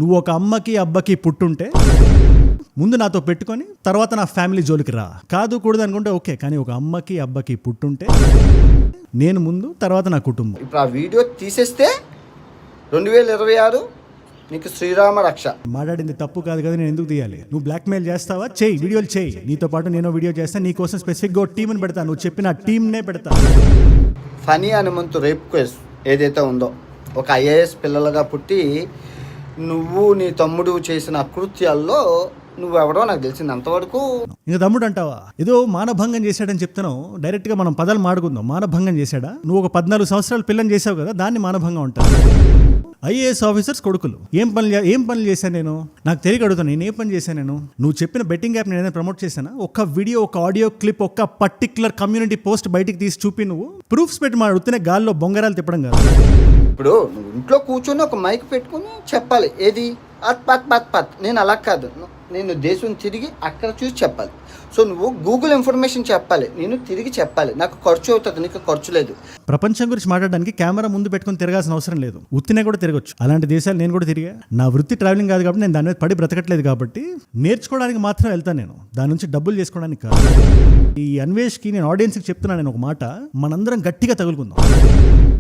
నువ్వు ఒక అమ్మకి అబ్బకి పుట్టుంటే ముందు నాతో పెట్టుకొని తర్వాత నా ఫ్యామిలీ జోలికి రా. కాదు కూడదు అనుకుంటే ఓకే, కానీ ఒక అమ్మకి అబ్బకి పుట్టుంటే నేను ముందు, తర్వాత నా కుటుంబం. ఇప్పుడు ఆ వీడియో తీసేస్తే 2026 నీకు శ్రీరామ రక్ష. మాట్లాడింది తప్పు కాదు కదా, నేను ఎందుకు తీయాలి? నువ్వు బ్లాక్మెయిల్ చేస్తావా? చెయ్యి, వీడియోలు చెయ్యి. నీతో పాటు నేను వీడియో చేస్తా, నీ కోసం స్పెసిఫిక్గా టీంని పెడతా. నువ్వు చెప్పిన టీంనే పెడతా. ఫనీ హనుమంతు రేప్ కేస్ ఏదైతే ఉందో, ఒక ఐఏఎస్ పిల్లలుగా పుట్టి నువ్వు నీ తమ్ముడు చేసిన అకృత్యాల్లో నువ్వెవడో నాకు తెలిసింది అంతవరకు. ఇంకా తమ్ముడు అంటావా? ఏదో మానభంగం చేశాడని చెప్తున్నావు. డైరెక్ట్గా మనం పదాలు మాడుకుందాం. మానభంగం చేశాడా? నువ్వు ఒక 14 సంవత్సరాల పిల్లని చేసావు కదా, దాన్ని మానభంగం అంటావు. ఐఏఎస్ ఆఫీసర్స్ కొడుకులు ఏం పనులు చేశాను నేను? నాకు తెలియక అడుగుతాను, నేను ఏ పని చేశాను? నువ్వు చెప్పిన బెట్టింగ్ యాప్ నేను ఏదైనా ప్రమోట్ చేశానా? ఒక్క వీడియో, ఒక ఆడియో క్లిప్, ఒక్క పర్టికులర్ కమ్యూనిటీ పోస్ట్ బయటికి తీసి చూపి నువ్వు ప్రూఫ్స్ పెట్టి మాడుతూనే గాల్లో బొంగరాలు తిప్పడం కాదు. ఇప్పుడు నువ్వు ఇంట్లో కూర్చొని ఒక మైక్ పెట్టుకుని చెప్పాలి, ఏది అత్ పత్ పత్ పత్. నేను అలా కాదు, నేను దేశం తిరిగి అక్కడ చూసి చెప్పాలి. సో నువ్వు గూగుల్ ఇన్ఫర్మేషన్ చెప్పాలి, నేను తిరిగి చెప్పాలి. నాకు ఖర్చు అవుతుంది, నీకు ఖర్చు లేదు. ప్రపంచం గురించి మాట్లాడడానికి కెమెరా ముందు పెట్టుకుని తిరగాల్సిన అవసరం లేదు. ఉత్తినే కూడా తిరగచ్చు. అలాంటి దేశాలు నేను కూడా తిరిగా. నా వృత్తి ట్రావెలింగ్ కాదు కాబట్టి, నేను దాని మీద పడి బ్రతకట్లేదు కాబట్టి నేర్చుకోవడానికి మాత్రం వెళ్తాను. నేను దాని నుంచి డబ్బులు చేసుకోవడానికి కాదు. ఈ అన్వేష్కి నేను ఆడియన్స్కి చెప్తున్నాను నేను ఒక మాట, మనందరం గట్టిగా తగులుకుందాం.